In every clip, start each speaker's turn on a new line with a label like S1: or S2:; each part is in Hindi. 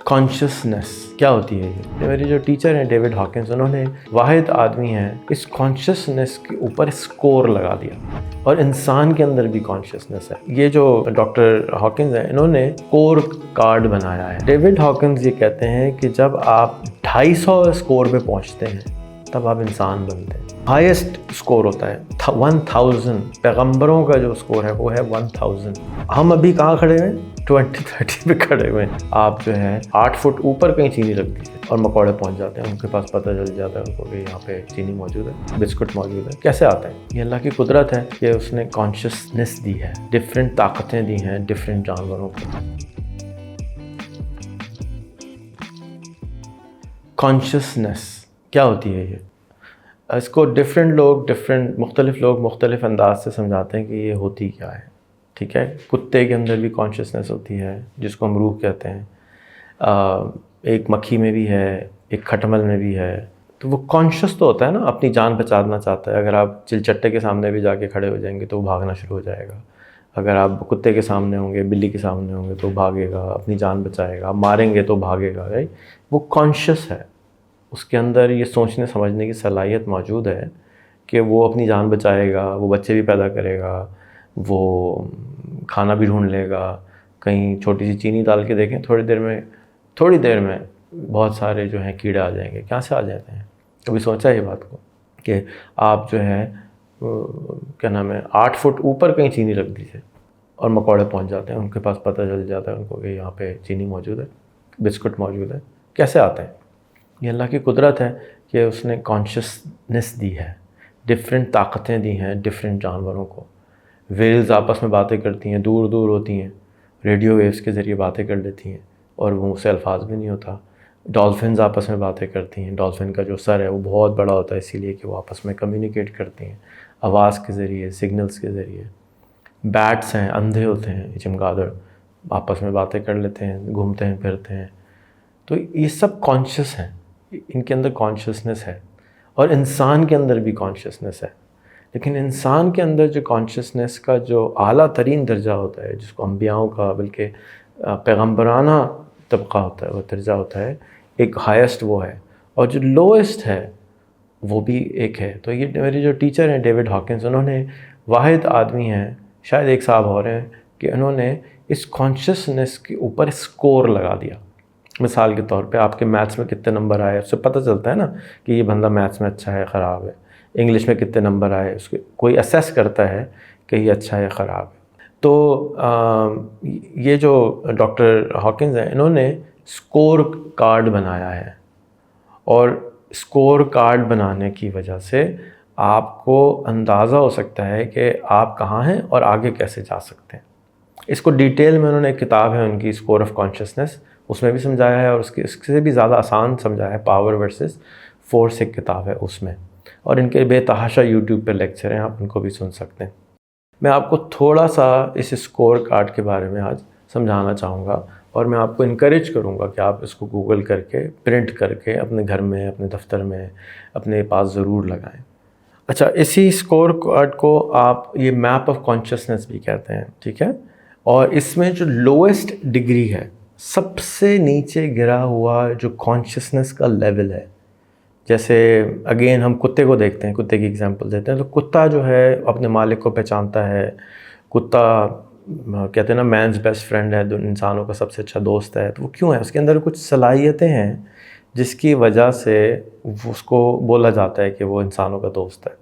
S1: कॉन्शियसनेस क्या होती है ये मेरे जो टीचर हैं डेविड हॉकिंस, उन्होंने वाहिद आदमी हैं इस कॉन्शियसनेस के ऊपर स्कोर लगा दिया। और इंसान के अंदर भी कॉन्शियसनेस है। ये जो डॉक्टर हॉकिंस हैं, इन्होंने स्कोर कार्ड बनाया है। डेविड हॉकिंस ये कहते हैं कि जब आप 250 स्कोर पे पहुंचते हैं तब आप इंसान बनते हैं। हाईएस्ट स्कोर होता है 1000। पैगंबरों का जो स्कोर है वो है 1000। हम अभी कहाँ खड़े हैं? 2030 पे खड़े हुए हैं। आप जो है 8 फुट ऊपर कहीं चीनी रख दीजिए और मकोड़े पहुंच जाते हैं। उनके पास पता चल जाता है उनको कि यहाँ पे चीनी मौजूद है, बिस्कुट मौजूद है। कैसे आते हैं? ये अल्लाह की कुदरत है कि उसने कॉन्शियसनेस दी है, डिफरेंट ताकतें दी हैं डिफरेंट जानवरों को। कॉन्शियसनेस क्या होती है ये? इसको मुख्तलिफ लोग मुख्तलिफ अंदाज से समझाते हैं कि ये होती क्या है। ठीक है, कुत्ते के अंदर भी कॉन्शियसनेस होती है जिसको हम रूह कहते हैं। एक मक्खी में भी है, एक खटमल में भी है। तो वो कॉन्शियस तो होता है ना, अपनी जान बचाना चाहता है। अगर आप चिलचट्टे के सामने भी जाके खड़े हो जाएंगे तो वो भागना शुरू हो जाएगा। अगर आप कुत्ते के सामने होंगे, बिल्ली के सामने होंगे तो भागेगा, अपनी जान बचाएगा। आप मारेंगे तो भागेगा। राइट, वो कॉन्शियस है। उसके अंदर ये सोचने समझने की सलाहियत मौजूद है कि वो अपनी जान बचाएगा, वो बच्चे भी पैदा करेगा, वो खाना भी ढूंढ लेगा। कहीं छोटी सी चीनी डाल के देखें, थोड़ी देर में बहुत सारे जो हैं कीड़े आ जाएंगे। क्या से आ जाते हैं? कभी सोचा है ये बात को कि आप जो है क्या नाम है 8 फुट ऊपर कहीं चीनी रख दीजिए और मकोड़े पहुंच जाते हैं। उनके पास पता चल जाता है उनको कि यहाँ पे चीनी मौजूद है, बिस्कुट मौजूद है। कैसे आते हैं? ये अल्लाह की कुदरत है कि उसने कॉन्शियसनेस दी है, डिफरेंट ताकतें दी हैं डिफरेंट जानवरों को। वेल्स आपस में बातें करती हैं, दूर दूर होती हैं, रेडियो वेव्स के ज़रिए बातें कर लेती हैं और वो उसे अल्फाज भी नहीं होता। डॉल्फिन्स आपस में बातें करती हैं। डॉल्फिन का जो सर है वो बहुत बड़ा होता है, इसीलिए कि वो आपस में कम्युनिकेट करती हैं आवाज़ के ज़रिए, सिग्नल्स के ज़रिए। बैट्स हैं, अंधे होते हैं, चमगादड़ आपस में बातें कर लेते हैं, घूमते हैं, फिरते हैं। तो ये सब कॉन्शियस हैं, इनके अंदर कॉन्शियसनेस है। और इंसान के अंदर भी कॉन्शियसनेस है। लेकिन इंसान के अंदर जो कॉन्शियसनेस का जो आला तरीन दर्जा होता है, जिसको अंबियाओं का बल्कि पैगम्बराना तबका होता है, वो दर्जा होता है, एक हाईएस्ट वो है। और जो लोएस्ट है वो भी एक है। तो ये मेरे जो टीचर हैं डेविड हॉकिंस, उन्होंने वाहिद आदमी हैं, शायद एक साहब और हैं, कि उन्होंने इस कॉन्शियसनेस के ऊपर स्कोर लगा दिया। मिसाल के तौर पे आपके मैथ्स में कितने नंबर आए, उससे पता चलता है ना कि ये बंदा मैथ्स में अच्छा है, ख़राब है। इंग्लिश में कितने नंबर आए, उसके कोई असेस करता है कि ये अच्छा है, ख़राब है। तो ये जो डॉक्टर हॉकिंस हैं, इन्होंने स्कोर कार्ड बनाया है। और स्कोर कार्ड बनाने की वजह से आपको अंदाज़ा हो सकता है कि आप कहाँ हैं और आगे कैसे जा सकते हैं। इसको डिटेल में उन्होंने एक किताब है उनकी, स्कोर ऑफ कॉन्शियसनेस, उसमें भी समझाया है। और इससे भी ज़्यादा आसान समझाया है, पावर वर्सेस फोर्स एक किताब है उसमें। और इनके बेतहाशा यूट्यूब पे लेक्चर हैं, आप उनको भी सुन सकते हैं। मैं आपको थोड़ा सा इस स्कोर कार्ड के बारे में आज समझाना चाहूँगा और मैं आपको इनकरेज करूँगा कि आप इसको गूगल करके, प्रिंट करके अपने घर में, अपने दफ्तर में, अपने पास ज़रूर लगाएं। अच्छा, इसी स्कोर कार्ड को आप ये मैप ऑफ कॉन्शियसनेस भी कहते हैं। ठीक है, और इसमें जो लोएस्ट डिग्री है, सबसे नीचे गिरा हुआ जो कॉन्शियसनेस का लेवल है, जैसे अगेन हम कुत्ते को देखते हैं, कुत्ते की एग्जांपल देते हैं। तो कुत्ता जो है अपने मालिक को पहचानता है। कुत्ता कहते हैं ना, मैन्स बेस्ट फ्रेंड है, इंसानों का सबसे अच्छा दोस्त है। तो वो क्यों है? उसके अंदर कुछ सलाहियतें हैं जिसकी वजह से उसको बोला जाता है कि वो इंसानों का दोस्त है।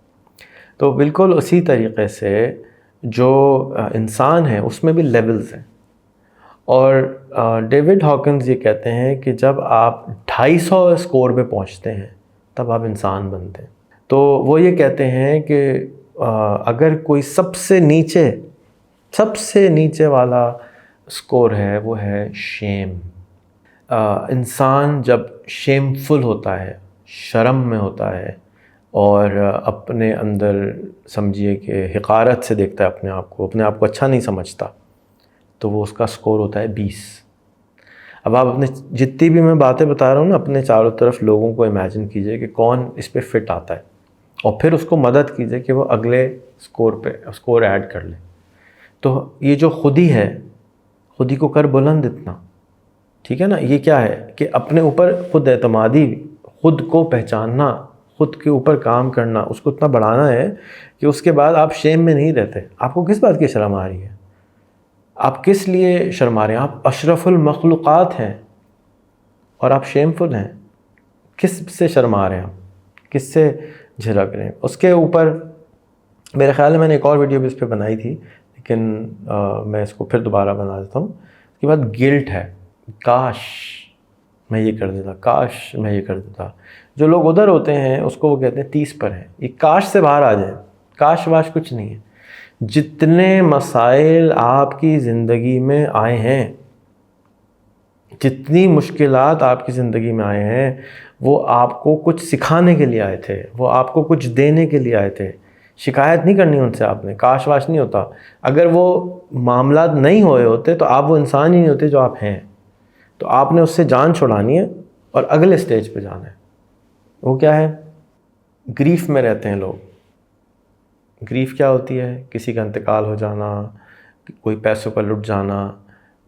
S1: तो बिल्कुल उसी तरीक़े से जो इंसान है उसमें भी लेवल्स हैं। और डेविड हॉकिंस ये कहते हैं कि जब आप 250 स्कोर पे पहुंचते हैं तब आप इंसान बनते हैं। तो वो ये कहते हैं कि अगर कोई सबसे नीचे वाला स्कोर है वो है शेम। इंसान जब शेमफुल होता है, शर्म में होता है और अपने अंदर समझिए कि हिकारत से देखता है अपने आप को अच्छा नहीं समझता, तो वो उसका स्कोर होता है 20। अब आप अपने जितनी भी मैं बातें बता रहा हूँ ना, अपने चारों तरफ लोगों को इमेजिन कीजिए कि कौन इस पे फिट आता है और फिर उसको मदद कीजिए कि वो अगले स्कोर ऐड कर ले। तो ये जो खुदी है, खुदी को कर बुलंद इतना ठीक है ना। ये क्या है कि अपने ऊपर खुद एतमादी, खुद को पहचानना, खुद के ऊपर काम करना, उसको इतना बढ़ाना है कि उसके बाद आप शेम में नहीं रहते। आपको किस बात की शर्म आ रही है? आप किस लिए शर्मा रहे हैं? आप अशरफुल मखलूक़ात हैं और आप शेमफुल हैं। किस से शर्मा रहे हैं आप? किससे झिझक रहे हैं? उसके ऊपर मेरे ख्याल में मैंने एक और वीडियो भी इस पर बनाई थी, लेकिन मैं इसको फिर दोबारा बना देता हूँ। उसके बाद गिल्ट है, काश मैं ये कर देता, काश मैं ये कर देता। जो लोग उधर होते हैं उसको वो कहते हैं 30 पर हैं। ये काश से बाहर आ जाए। काश वाश कुछ नहीं है। जितने मसाइल आपकी ज़िंदगी में आए हैं, जितनी मुश्किलात आपकी ज़िंदगी में आए हैं, वो आपको कुछ सिखाने के लिए आए थे, वो आपको कुछ देने के लिए आए थे। शिकायत नहीं करनी उनसे आपने, काश वाश नहीं होता। अगर वो मामला नहीं हुए होते तो आप वो इंसान ही नहीं होते जो आप हैं। तो आपने उससे जान छुड़ानी है और अगले स्टेज पे जाना है। वो क्या है? ग्रीफ में रहते हैं लोग। ग्रीफ क्या होती है? किसी का इंतकाल हो जाना, कोई पैसों पर लुट जाना,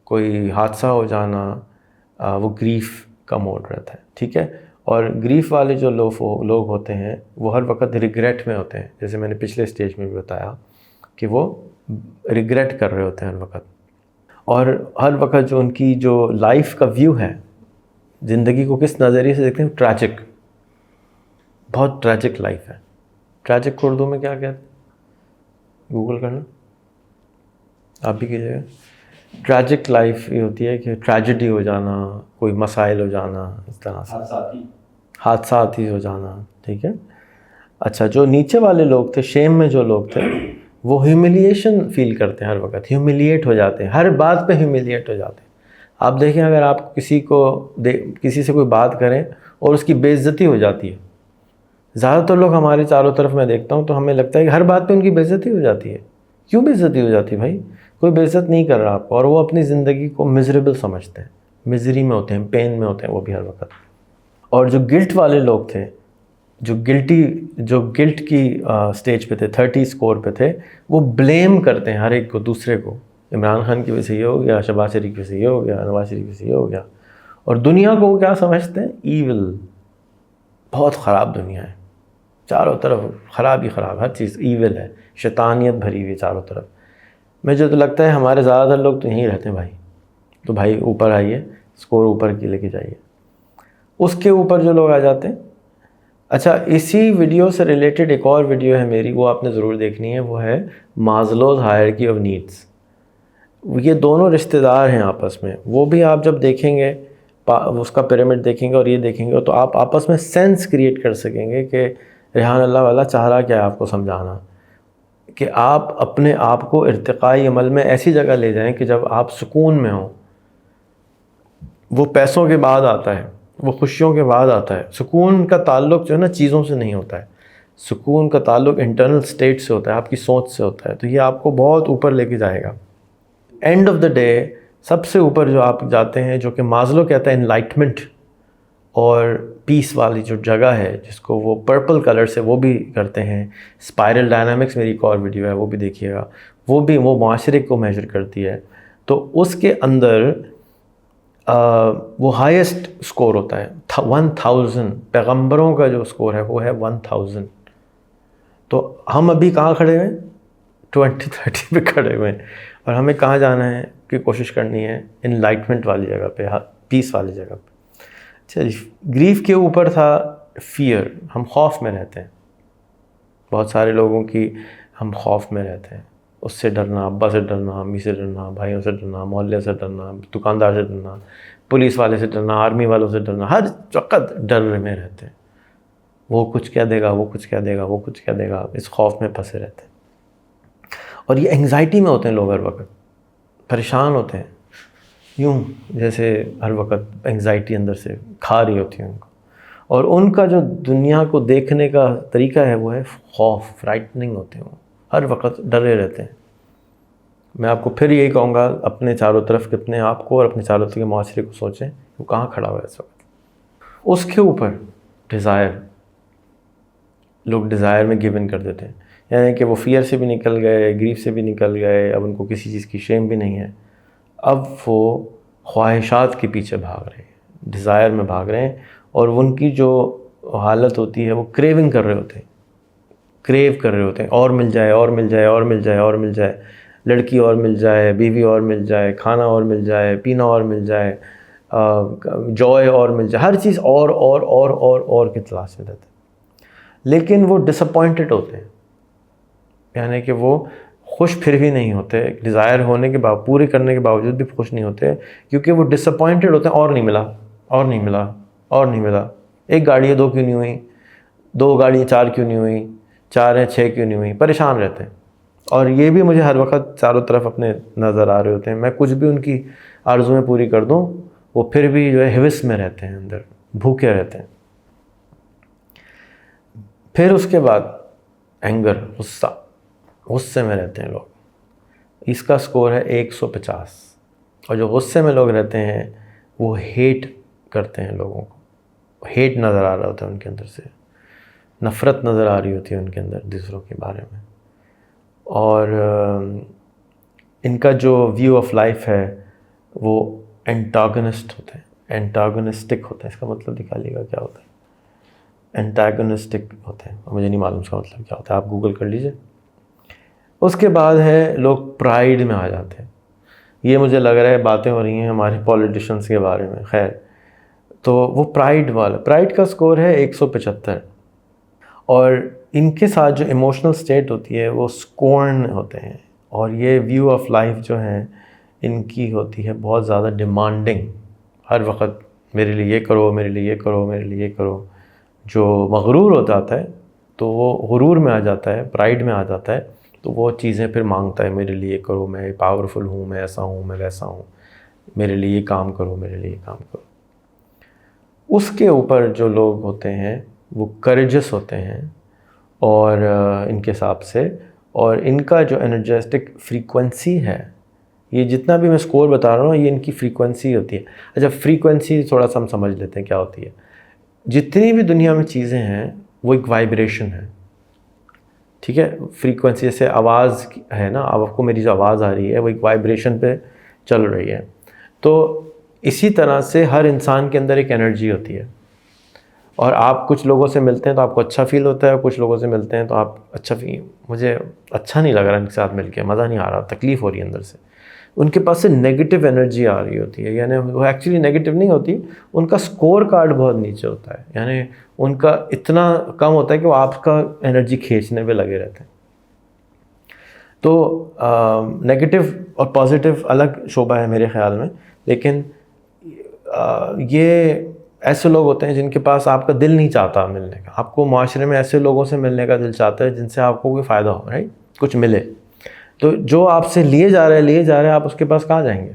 S1: कोई हादसा हो जाना, वो ग्रीफ का मोड रहता है, ठीक है। और ग्रीफ वाले जो लोग होते हैं वो हर वक्त रिग्रेट में होते हैं। जैसे मैंने पिछले स्टेज में भी बताया कि वो रिग्रेट कर रहे होते हैं हर वक्त, और हर वक्त जो उनकी जो लाइफ का व्यू है, ज़िंदगी को किस नज़रिए से देखते हैं? ट्रैजिक, बहुत ट्रैजिक लाइफ है। ट्रैजिक को उर्दू में क्या कहते हैं? गूगल करना, आप भी कीजिएगा। ट्रैजिक लाइफ ये होती है कि ट्रेजेडी हो जाना, कोई मसाइल हो जाना, इस तरह से हादसात ही हो जाना, ठीक है। अच्छा, जो नीचे वाले लोग थे, शेम में जो लोग थे, वो ह्यूमिलिएशन फील करते हैं, हर वक्त ह्यूमिलिएट हो जाते हैं, हर बात पे ह्यूमिलिएट हो जाते हैं। आप देखें, अगर आप किसी से कोई बात करें और उसकी बेइज्जती हो जाती है, ज़्यादातर लोग हमारे चारों तरफ मैं देखता हूँ तो हमें लगता है कि हर बात पे उनकी बेइज्जती हो जाती है। क्यों बेइज्जती हो जाती है भाई? कोई बेइज्जत नहीं कर रहा आपको, और वो अपनी ज़िंदगी को मिजरेबल समझते हैं, मिजरी में होते हैं, पेन में होते हैं वो भी हर वक्त। और जो गिल्ट वाले लोग थे, जो गिल्ट की स्टेज पे थे, 30 स्कोर पे थे, वो ब्लेम करते हैं हर एक को, दूसरे को। इमरान खान की वजह से ये हो गया, शहबाज शरीफ की वजह से ये हो गया, नवाज शरीफ की वजह से ये हो गया। और दुनिया को वो क्या समझते हैं? ईविल। बहुत ख़राब दुनिया है, चारों तरफ ख़राब ही ख़राब, हर चीज़ ईविल है, शैतानियत भरी हुई चारों तरफ। मुझे तो लगता है हमारे ज़्यादातर लोग तो यहीं रहते हैं भाई। तो भाई ऊपर आइए, स्कोर ऊपर की लेके जाइए। उसके ऊपर जो लोग आ जाते हैं, अच्छा, इसी वीडियो से रिलेटेड एक और वीडियो है मेरी, वो आपने ज़रूर देखनी है। वो है मास्लोज़ हायरार्की ऑफ नीड्स। ये दोनों रिश्तेदार हैं आपस में। वो भी आप जब देखेंगे, उसका पिरामिड देखेंगे और ये देखेंगे, तो आप आपस में सेंस क्रिएट कर सकेंगे कि रेहान अल्लाह वाला चाह रहा क्या है आपको समझाना, कि आप अपने आप को इर्तिकाई अमल में ऐसी जगह ले जाएं कि जब आप सुकून में हों। वो पैसों के बाद आता है, वो खुशियों के बाद आता है। सुकून का ताल्लुक जो है ना, चीज़ों से नहीं होता है। सुकून का ताल्लुक इंटरनल स्टेट से होता है, आपकी सोच से होता है। तो ये आपको बहुत ऊपर लेके जाएगा। एंड ऑफ द डे सबसे ऊपर जो आप जाते हैं, जो कि मास्लो कहता है एनलाइटमेंट और पीस वाली जो जगह है, जिसको वो पर्पल कलर से वो भी करते हैं। स्पाइरल डायनामिक्स मेरी एक और वीडियो है, वो भी देखिएगा। वो माशरे को मेजर करती है। तो उसके अंदर वो हाईएस्ट स्कोर होता है 1000। पैगंबरों का जो स्कोर है वो है 1000। तो हम अभी कहाँ खड़े हुए हैं? 2030 पे खड़े हुए हैं। और हमें कहाँ जाना है कि कोशिश करनी है? एनलाइटमेंट वाली जगह पे, पीस वाली जगह पे। चलिए, ग्रीफ के ऊपर था फियर। हम खौफ में रहते हैं, बहुत सारे लोगों की हम खौफ में रहते हैं। उससे डरना, अब्बा से डरना, अम्मी से डरना, भाइयों से डरना, मोहल्ले से डरना, दुकानदार से डरना, पुलिस वाले से डरना, आर्मी वालों से डरना, हर वक्त डर में रहते हैं। वो कुछ कह देगा, वो कुछ कह देगा, वो कुछ कह देगा, इस खौफ में फंसे रहते हैं। और ये एंग्जाइटी में होते हैं लोग, हर वक्त परेशान होते हैं, यूँ जैसे हर वक्त एंग्जाइटी अंदर से खा रही होती है उनको। और उनका जो दुनिया को देखने का तरीका है वो है खौफ, फ्राइटनिंग होते हैं, वो हर वक्त डरे रहते हैं। मैं आपको फिर यही कहूँगा, अपने चारों तरफ के अपने आप को और अपने चारों तरफ के माशरे को सोचें, वो कहाँ खड़ा हुआ है इस वक्त। उसके ऊपर डिज़ायर, लोग डिज़ायर में गिव इन कर देते हैं, यानी कि वो फियर से भी निकल गए, ग्रीफ से भी निकल गए, अब उनको किसी चीज़ की शेम भी नहीं है। अब वो ख्वाहिशात के पीछे भाग रहे हैं, डिज़ायर में भाग रहे हैं, और उनकी जो हालत होती है वो क्रेविंग कर रहे होते हैं, क्रेव कर रहे होते हैं, और मिल जाए और मिल जाए और मिल जाए और मिल जाए, लड़की और मिल जाए, बीवी और मिल जाए, खाना और मिल जाए, पीना और मिल जाए, जॉय और मिल जाए, हर चीज़ और की तलाश में रहते हैं। लेकिन वो डिसअपॉइंटेड होते हैं, यानी कि वो खुश फिर भी नहीं होते, डिज़ायर होने के बाद, पूरी करने के बावजूद भी खुश नहीं होते, क्योंकि वो डिसअपॉइंटेड होते हैं, और नहीं मिला और नहीं मिला और नहीं मिला, एक गाड़ी है 2 क्यों नहीं हुई, 2 गाड़ी 4 क्यों नहीं हुई, 4 है 6 क्यों नहीं हुई, परेशान रहते हैं। और ये भी मुझे हर वक्त चारों तरफ अपने नज़र आ रहे होते हैं, मैं कुछ भी उनकी आर्ज़ुएं पूरी कर दूँ, वो फिर भी जो है हिविस में रहते हैं, अंदर भूखे रहते हैं। फिर उसके बाद एंगर, गुस्से में रहते हैं लोग, इसका स्कोर है 150। और जो गुस्से में लोग रहते हैं वो हेट करते हैं लोगों को, हेट नज़र आ रहा होता है उनके अंदर से, नफ़रत नज़र आ रही होती है उनके अंदर दूसरों के बारे में। और इनका जो व्यू ऑफ लाइफ है वो एंटागनिस्ट होते हैं, एंटागनिस्टिक होते हैं। इसका मतलब निकालिएगा क्या होता है, एंटागनिस्टिक होते हैं, मुझे नहीं मालूम इसका मतलब क्या होता है, आप गूगल कर लीजिए। उसके बाद है लोग प्राइड में आ जाते हैं। ये मुझे लग रहा है बातें हो रही हैं हमारे पॉलिटिशियंस के बारे में, खैर, तो वो प्राइड वाला, प्राइड का स्कोर है 175। और इनके साथ जो इमोशनल स्टेट होती है वो स्कॉर्न होते हैं। और ये व्यू ऑफ लाइफ जो है इनकी होती है बहुत ज़्यादा डिमांडिंग, हर वक्त मेरे लिए ये करो, मेरे लिए ये करो, मेरे लिए ये करो। जो मगरूर हो जाता है तो वो गुरूर में आ जाता है, प्राइड में आ जाता है, तो वो चीज़ें फिर मांगता है, मेरे लिए करो, मैं पावरफुल हूँ, मैं ऐसा हूँ, मैं वैसा हूँ, मेरे लिए काम करो, मेरे लिए काम करो। उसके ऊपर जो लोग होते हैं वो करेजस होते हैं, और इनके हिसाब से, और इनका जो एनर्जेटिक फ्रीक्वेंसी है, ये जितना भी मैं स्कोर बता रहा हूँ ये इनकी फ्रीक्वेंसी होती है। अच्छा, फ्रीक्वेंसी थोड़ा सा हम समझ लेते हैं क्या होती है। जितनी भी दुनिया में चीज़ें हैं वो एक वाइब्रेशन है, ठीक है। फ्रीक्वेंसी जैसे आवाज़ है ना, अब आपको मेरी जो आवाज़ आ रही है वो एक वाइब्रेशन पे चल रही है। तो इसी तरह से हर इंसान के अंदर एक एनर्जी होती है, और आप कुछ लोगों से मिलते हैं तो आपको अच्छा फील होता है, कुछ लोगों से मिलते हैं तो आप अच्छा फील, मुझे अच्छा नहीं लग रहा इनके साथ मिलके, मज़ा नहीं आ रहा, तकलीफ़ हो रही है अंदर से। उनके पास से नेगेटिव एनर्जी आ रही होती है, यानी वो एक्चुअली नेगेटिव नहीं होती, उनका स्कोर कार्ड बहुत नीचे होता है, यानी उनका इतना कम होता है कि वो आपका एनर्जी खींचने पे लगे रहते हैं। तो नेगेटिव और पॉजिटिव अलग शोबा है मेरे ख़्याल में, लेकिन ये ऐसे लोग होते हैं जिनके पास आपका दिल नहीं चाहता मिलने का, आपको माशरे में ऐसे लोगों से मिलने का दिल चाहता है जिनसे आपको कोई फ़ायदा हो, राइट, कुछ मिले। तो जो आपसे लिए जा रहे हैं आप उसके पास कहाँ जाएंगे।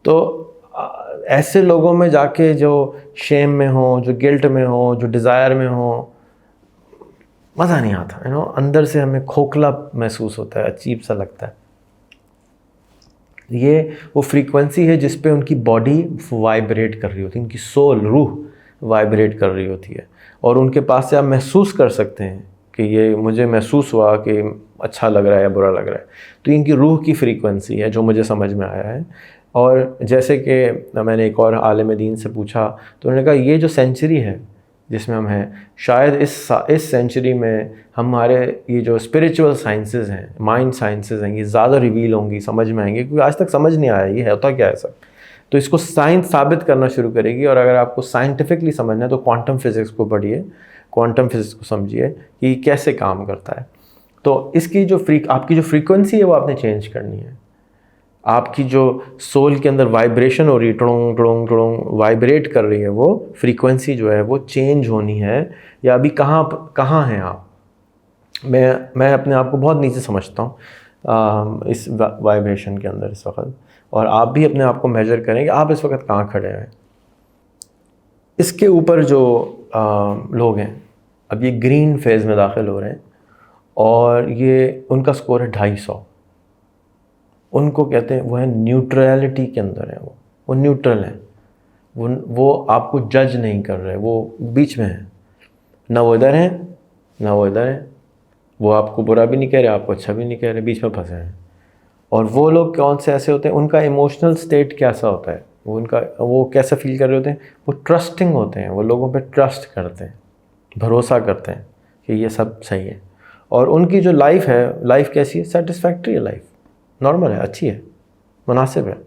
S1: तो ऐसे लोगों में जाके जो शेम में हो, जो गिल्ट में हो, जो डिज़ायर में हो, मज़ा नहीं आता, अंदर से हमें खोखला महसूस होता है, अजीब सा लगता है। ये वो फ्रीक्वेंसी है जिस पे उनकी बॉडी वाइब्रेट कर रही होती है, उनकी सोल, रूह वाइब्रेट कर रही होती है, और उनके पास से आप महसूस कर सकते हैं कि ये मुझे महसूस हुआ कि अच्छा लग रहा है या बुरा लग रहा है। तो इनकी रूह की फ्रीक्वेंसी है जो मुझे समझ में आया है। और जैसे कि मैंने एक और आलिम दीन से पूछा तो उन्होंने कहा ये जो सेंचुरी है जिसमें हम हैं, शायद इस सेंचुरी में हमारे ये जो स्पिरिचुअल साइंसेस हैं, माइंड साइंसेस हैं, ये ज़्यादा रिवील होंगी, समझ में आएंगी, क्योंकि आज तक समझ नहीं आया ये होता क्या है सब। तो इसको साइंस साबित करना शुरू करेगी, और अगर आपको साइंटिफिकली समझना है तो क्वांटम फिज़िक्स को पढ़िए, क्वांटम फिज़िक्स को समझिए कि कैसे काम करता है। तो इसकी जो आपकी जो फ्रीक्वेंसी है वो आपने चेंज करनी है। आपकी जो सोल के अंदर वाइब्रेशन हो रही है, टड़ोंग टड़ोंग टड़ोंग वाइब्रेट कर रही है, वो फ्रीक्वेंसी जो है वो चेंज होनी है। या अभी कहाँ हैं आप। मैं अपने आप को बहुत नीचे समझता हूँ इस वाइब्रेशन के अंदर इस वक्त, और आप भी अपने आप को मेजर करें कि आप इस वक्त कहाँ खड़े हैं। इसके ऊपर जो लोग हैं अब ये ग्रीन फेज़ में दाखिल हो रहे हैं, और ये उनका स्कोर है 250। उनको कहते हैं वो है न्यूट्रलिटी के अंदर है, वो न्यूट्रल है, वो आपको जज नहीं कर रहे, वो बीच में है, ना वो इधर है ना वो इधर है, वो आपको बुरा भी नहीं कह रहे, आपको अच्छा भी नहीं कह रहे, बीच में फंसे हैं। और वो लोग कौन से ऐसे होते हैं, उनका इमोशनल स्टेट कैसा होता है, वो उनका वो कैसा फील कर रहे होते हैं, वो ट्रस्टिंग होते हैं, वो लोगों पे ट्रस्ट करते हैं, भरोसा करते हैं कि ये सब सही है। और उनकी जो लाइफ है, लाइफ कैसी है, सेटिस्फैक्ट्री है, लाइफ नॉर्मल है, अच्छी है, मुनासिब है।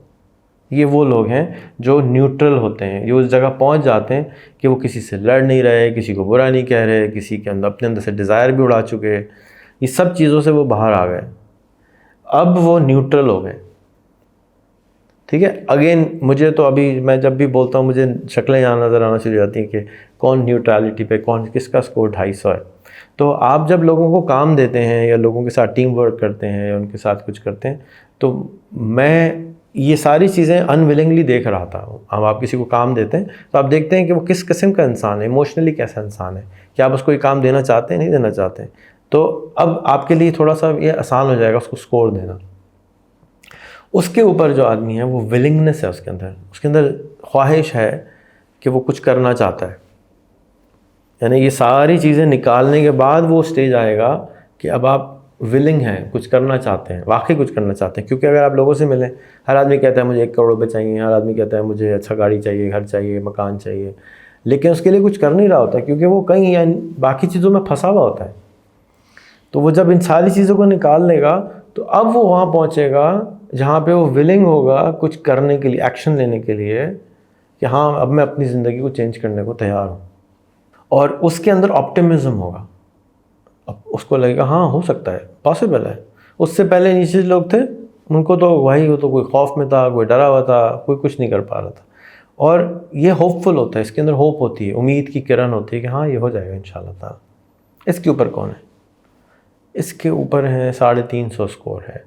S1: ये वो लोग हैं जो न्यूट्रल होते हैं, जो उस जगह पहुंच जाते हैं कि वो किसी से लड़ नहीं रहे, किसी को बुरा नहीं कह रहे, किसी के अंदर अपने अंदर से डिज़ायर भी उड़ा चुके, ये सब चीज़ों से वो बाहर आ गए, अब वो न्यूट्रल हो गए। ठीक है, अगेन मुझे तो अभी मैं जब भी बोलता हूँ मुझे शक्लें यहाँ नज़र आना शुरू हो जाती हैं कि कौन न्यूट्रलिटी पे, कौन किसका स्कोर 250 है। तो आप जब लोगों को काम देते हैं या लोगों के साथ टीम वर्क करते हैं या उनके साथ कुछ करते हैं, तो मैं ये सारी चीज़ें अनविलिंगली देख रहा था। अब आप किसी को काम देते हैं तो आप देखते हैं कि वो किस किस्म का इंसान है, इमोशनली कैसा इंसान है, क्या आप उसको ये काम देना चाहते हैं, नहीं देना चाहते हैं। तो अब आपके लिए थोड़ा सा ये आसान हो जाएगा उसको स्कोर देना। उसके ऊपर जो आदमी है वो विलिंगनेस है, उसके अंदर ख्वाहिश है कि वो कुछ करना चाहता है। यानी ये सारी चीज़ें निकालने के बाद वो स्टेज आएगा कि अब आप विलिंग हैं, कुछ करना चाहते हैं, वाकई कुछ करना चाहते हैं। क्योंकि अगर आप लोगों से मिलें, हर आदमी कहता है मुझे 1 करोड़ रुपये चाहिए, हर आदमी कहता है मुझे अच्छा गाड़ी चाहिए, घर चाहिए, मकान चाहिए, लेकिन उसके लिए कुछ कर नहीं रहा होता क्योंकि वो कहीं या बाकी चीज़ों में फंसा हुआ होता है। तो वो जब इन सारी चीज़ों को निकाल लेगा तो अब वो वहाँ पहुँचेगा जहाँ पे वो विलिंग होगा कुछ करने के लिए, एक्शन लेने के लिए, कि हाँ अब मैं अपनी ज़िंदगी को चेंज करने को तैयार हूँ। और उसके अंदर ऑप्टिमिज़म होगा, अब उसको लगेगा हाँ हो सकता है, पॉसिबल है। उससे पहले नीचे लोग थे, उनको तो वही, वो तो कोई खौफ में था, कोई डरा हुआ था, कोई कुछ नहीं कर पा रहा था। और ये होपफुल होता है, इसके अंदर होप होती है, उम्मीद की किरण होती है कि हाँ ये हो जाएगा इंशाल्लाह ताला। इसके ऊपर कौन है? इसके ऊपर है 350 स्कोर है।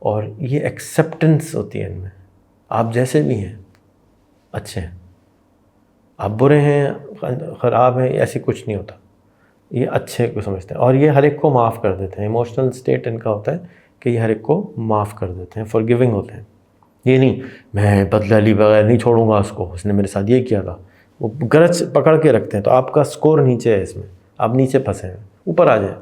S1: और ये एक्सेप्टेंस होती है इनमें, आप जैसे भी हैं अच्छे हैं, आप बुरे हैं, ख़राब हैं, ऐसे कुछ नहीं होता। ये अच्छे को समझते हैं और ये हर एक को माफ़ कर देते हैं। इमोशनल स्टेट इनका होता है कि ये हर एक को माफ़ कर देते हैं, फॉरगिविंग होते हैं। ये नहीं मैं बदला ली बगैर नहीं छोड़ूंगा उसको, उसने मेरे साथ ये किया था, वो गरज पकड़ के रखते हैं। तो आपका स्कोर नीचे है, इसमें आप नीचे फंसे हैं, ऊपर आ जाए।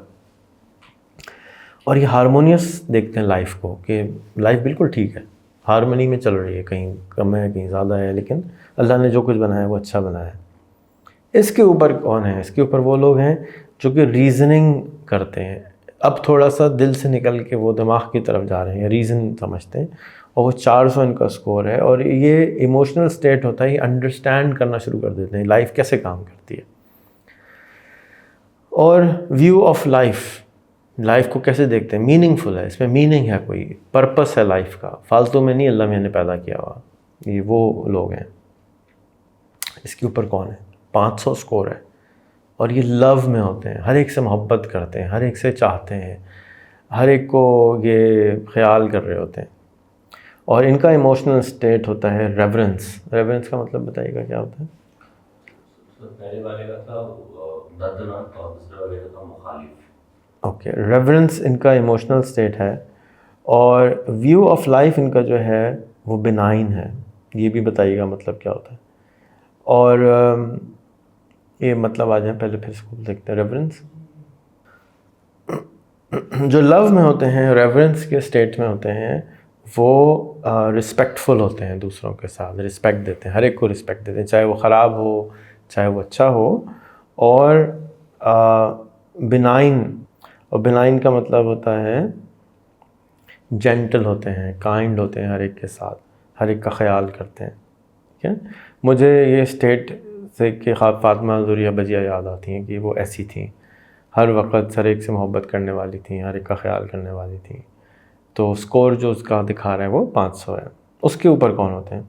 S1: और ये हारमोनियस देखते हैं लाइफ को कि लाइफ बिल्कुल ठीक है, हारमोनी में चल रही है, कहीं कम है कहीं ज़्यादा है, लेकिन अल्लाह ने जो कुछ बनाया वो अच्छा बनाया है। इसके ऊपर कौन है? इसके ऊपर वो लोग हैं जो कि रीज़निंग करते हैं। अब थोड़ा सा दिल से निकल के वो दिमाग की तरफ जा रहे हैं, रीज़न समझते हैं, और वो 400 इनका स्कोर है। और ये इमोशनल स्टेट होता है, ये अंडरस्टैंड करना शुरू कर देते हैं लाइफ कैसे काम करती है। और व्यू ऑफ लाइफ को कैसे देखते हैं, मीनिंगफुल है, इसमें मीनिंग है, कोई पर्पस है लाइफ का, फालतू में नहीं अल्लाह ने पैदा किया हुआ। ये वो लोग हैं। इसके ऊपर कौन है? 500 स्कोर है। और ये लव में होते हैं, हर एक से मोहब्बत करते हैं, हर एक से चाहते हैं, हर एक को ये ख्याल कर रहे होते हैं। और इनका इमोशनल स्टेट होता है रेवरेंस। रेवरेंस का मतलब बताइएगा क्या होता है?
S2: पहले वाले का था दर्दनाक और दूसरे वाले का था मुखालिफ।
S1: ओके, रेवरेंस इनका इमोशनल स्टेट है। और व्यू ऑफ लाइफ इनका जो है वो बिनाइन है। ये भी बताइएगा मतलब क्या होता है। और ये मतलब आ जाए, पहले फिर इसको देखते हैं। रेवरेंस जो लव में होते हैं, रेवरेंस के स्टेट में होते हैं, वो रिस्पेक्टफुल होते हैं, दूसरों के साथ रिस्पेक्ट देते हैं, हर एक को रिस्पेक्ट देते हैं, चाहे वो ख़राब हो चाहे वो अच्छा हो। और बिनाइन, और बिनाइन का मतलब होता है जेंटल होते हैं, काइंड होते हैं, हर एक के साथ हर एक का ख्याल करते हैं। ठीक है, मुझे ये स्टेट से कि फातिमा ज़ुरिया बजिया याद आती हैं कि वो ऐसी थी, हर वक्त हर एक से मोहब्बत करने वाली थी, हर एक का ख्याल करने वाली थी। तो स्कोर जो उसका दिखा रहा है वो 500 है। उसके ऊपर कौन होते हैं?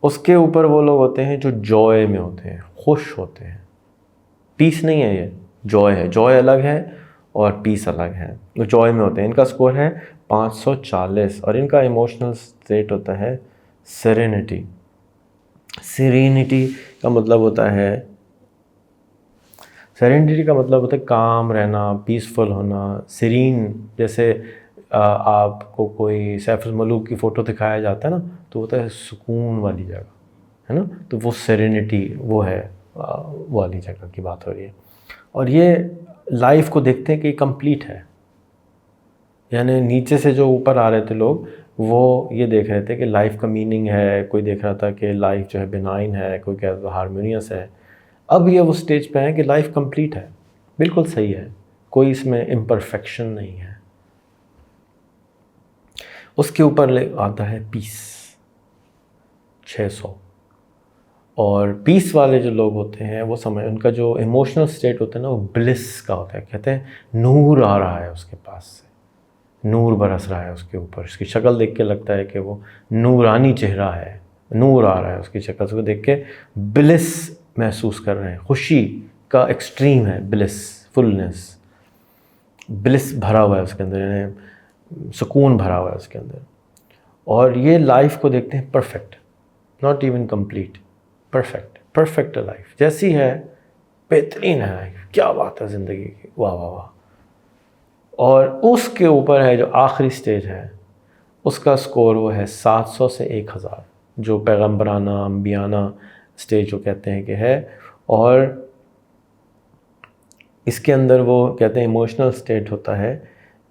S1: उसके ऊपर वो लोग होते हैं जो जॉय में होते हैं, खुश होते हैं। पीस नहीं है, ये जॉय है। जॉय अलग है और पीस अलग है। वो जॉय में होते हैं। इनका स्कोर है 540 और इनका इमोशनल स्टेट होता है सेरेनिटी। सेरेनिटी का मतलब होता है, सेरेनिटी का मतलब होता है काम रहना, पीसफुल होना, सीरीन। जैसे आपको कोई सैफुल मलूक की फ़ोटो दिखाया जाता है ना, तो होता है सुकून वाली जगह, है ना। तो वो सेरेनिटी वो है, वो वाली जगह की बात हो रही है। और ये लाइफ को देखते हैं कि कंप्लीट है। यानी नीचे से जो ऊपर आ रहे थे लोग, वो ये देख रहे थे कि लाइफ का मीनिंग है, कोई देख रहा था कि लाइफ जो है बिनाइन है, कोई कह रहा था हारमोनियस है। अब ये वो स्टेज पे है कि लाइफ कंप्लीट है, बिल्कुल सही है, कोई इसमें इम्परफेक्शन नहीं है। उसके ऊपर आता है पीस 600। और पीस वाले जो लोग होते हैं वो समझ, उनका जो इमोशनल स्टेट होता है ना वो ब्लिस का होता है। कहते हैं नूर आ रहा है उसके पास से, नूर बरस रहा है उसके ऊपर, उसकी शक्ल देख के लगता है कि वो नूरानी चेहरा है, नूर आ रहा है उसकी शक्ल से, देख के ब्लिस महसूस कर रहे हैं, खुशी का एक्सट्रीम है ब्लिस, फुलनेस, ब्लिस भरा हुआ है उसके अंदर, यानी सुकून भरा हुआ है उसके अंदर। और ये लाइफ को देखते हैं perfect, not even complete, perfect, perfect life जैसी है, बेहतरीन है लाइफ, क्या बात है ज़िंदगी की, वाह वाह वाह। और उसके ऊपर है जो आखिरी स्टेज है, उसका स्कोर वो है 700 से 1000, जो पैगम्बराना अम्बियाना स्टेज जो कहते हैं कि है। और इसके अंदर वो कहते हैं इमोशनल स्टेट होता है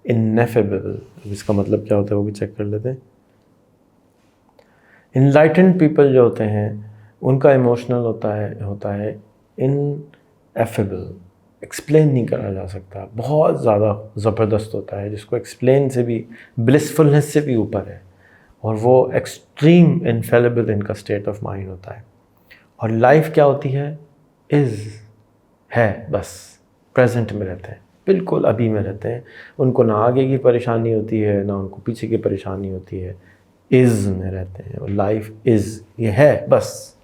S1: इनएफेबल। इसका मतलब क्या होता है वो भी चेक कर लेते हैं। इनलाइटेंड पीपल जो होते हैं उनका इमोशनल होता है इनएफेबल, एक्सप्लेन नहीं करा जा सकता, बहुत ज़्यादा ज़बरदस्त होता है, जिसको एक्सप्लेन से भी, ब्लिसफुलनेस से भी ऊपर है। और वो एक्सट्रीम इनफेलेबल इनका स्टेट ऑफ माइंड होता है। और लाइफ क्या होती है, है, बस प्रेजेंट में रहते हैं, बिल्कुल अभी में रहते हैं। उनको ना आगे की परेशानी होती है ना उनको पीछे की परेशानी होती है, इज़ में रहते हैं। और लाइफ इज़, ये है बस,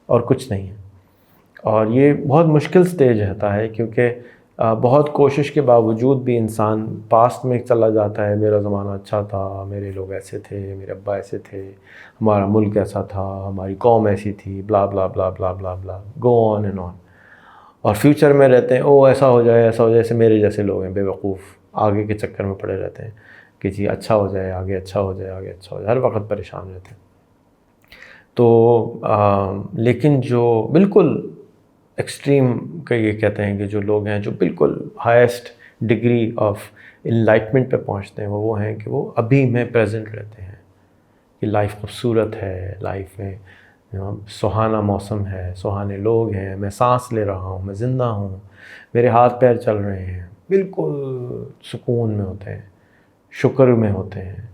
S1: और कुछ नहीं है। और ये बहुत मुश्किल स्टेज रहता है, क्योंकि बहुत कोशिश के बावजूद भी इंसान पास्ट में चला जाता है, मेरा ज़माना अच्छा था, मेरे लोग ऐसे थे, मेरे अब्बा ऐसे थे, हमारा मुल्क ऐसा था, हमारी कौम ऐसी थी, ब्ला ब्ला ब्ला ब्ला ब्ला ब्ला, गो ऑन एंड ऑन। और फ्यूचर में रहते हैं, ओ ऐसा हो जाए, ऐसा हो जाए, जैसे मेरे जैसे लोग हैं बेवकूफ़, आगे के चक्कर में पड़े रहते हैं कि जी अच्छा हो जाए, आगे अच्छा हो जाए, आगे अच्छा हो जाए, हर वक्त परेशान रहते हैं। तो लेकिन जो बिल्कुल एक्सट्रीम का ये कहते हैं कि जो लोग हैं जो बिल्कुल हाईएस्ट डिग्री ऑफ इनलाइटमेंट पे पहुंचते हैं, वो हैं कि वो अभी में प्रेजेंट रहते हैं कि लाइफ खूबसूरत है, लाइफ में सुहाना मौसम है, सुहाने लोग हैं, मैं सांस ले रहा हूँ, मैं ज़िंदा हूँ, मेरे हाथ पैर चल रहे हैं, बिल्कुल सुकून में होते हैं, शुक्र में होते हैं,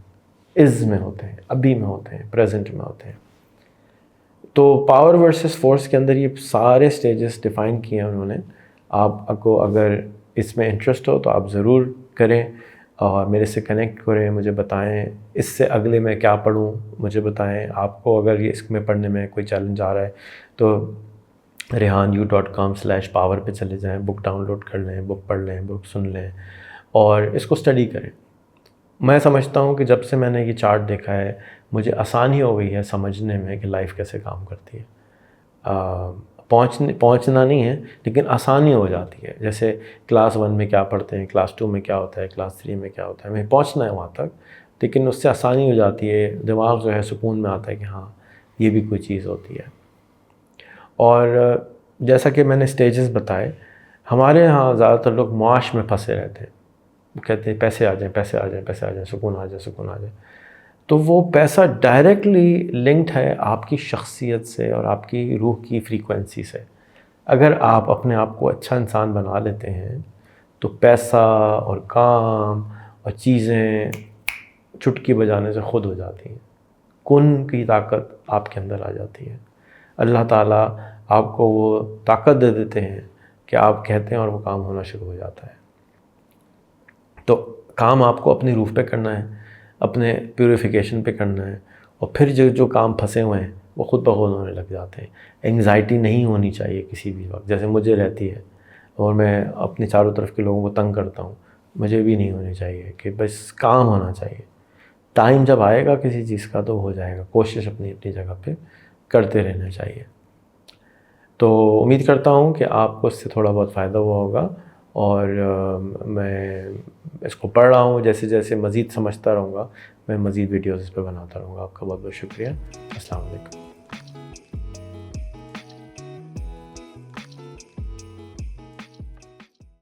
S1: इज़्ज़ में होते हैं, अभी में होते हैं, प्रेजेंट में होते हैं। तो पावर वर्सेस फोर्स के अंदर ये सारे स्टेजेस डिफ़ाइन किए हैं उन्होंने। आपको अगर इसमें इंटरेस्ट हो तो आप ज़रूर करें और मेरे से कनेक्ट करें, मुझे बताएं इससे अगले मैं क्या पढूं, मुझे बताएं। आपको अगर ये इसमें पढ़ने में कोई चैलेंज आ रहा है तो rehaanu.com/power पे चले जाएं, बुक डाउनलोड कर लें, बुक पढ़ लें, बुक सुन लें और इसको स्टडी करें। मैं समझता हूँ कि जब से मैंने ये चार्ट देखा है मुझे आसानी हो गई है समझने में कि लाइफ कैसे काम करती है। पहुँचना नहीं है लेकिन आसानी हो जाती है। जैसे क्लास 1 में क्या पढ़ते हैं, क्लास 2 में क्या होता है, क्लास 3 में क्या होता है, हमें पहुँचना है वहाँ तक, लेकिन उससे आसानी हो जाती है, दिमाग जो है सुकून में आता है कि हाँ ये भी कोई चीज़ होती है। और जैसा कि मैंने स्टेजेस बताए, हमारे यहाँ ज़्यादातर लोग मुआश में फंसे रहते हैं, कहते हैं पैसे आ जाएं, पैसे आ जाएं, पैसे आ जाएं, सुकून आ जाए, सुकून आ जाए। तो वो पैसा डायरेक्टली लिंक्ड है आपकी शख्सियत से और आपकी रूह की फ्रीक्वेंसी से। अगर आप अपने आप को अच्छा इंसान बना लेते हैं तो पैसा और काम और चीज़ें चुटकी बजाने से ख़ुद हो जाती हैं। कुन की ताकत आपके अंदर आ जाती है। अल्लाह ताला आपको वो ताकत दे देते हैं कि आप कहते हैं और वो काम होना शुरू हो जाता है। तो काम आपको अपनी रूह पे करना है, अपने प्यूरिफिकेशन पे करना है, और फिर जो काम फंसे हुए हैं वो ख़ुद ब खुद होने लग जाते हैं। एंग्जाइटी नहीं होनी चाहिए किसी भी वक्त, जैसे मुझे रहती है और मैं अपने चारों तरफ के लोगों को तंग करता हूँ, मुझे भी नहीं होनी चाहिए, कि बस काम होना चाहिए। टाइम जब आएगा किसी चीज़ का तो हो जाएगा, कोशिश अपनी अपनी जगह पे करते रहना चाहिए। तो उम्मीद करता हूँ कि आपको इससे थोड़ा बहुत फ़ायदा हुआ होगा, और मैं इसको पढ़ रहा हूँ, जैसे जैसे मज़ीद समझता रहूँगा मैं मज़ीद वीडियोज़ इस पर बनाता रहूँगा। आपका बहुत बहुत शुक्रिया। अस्सलाम वालेकुम।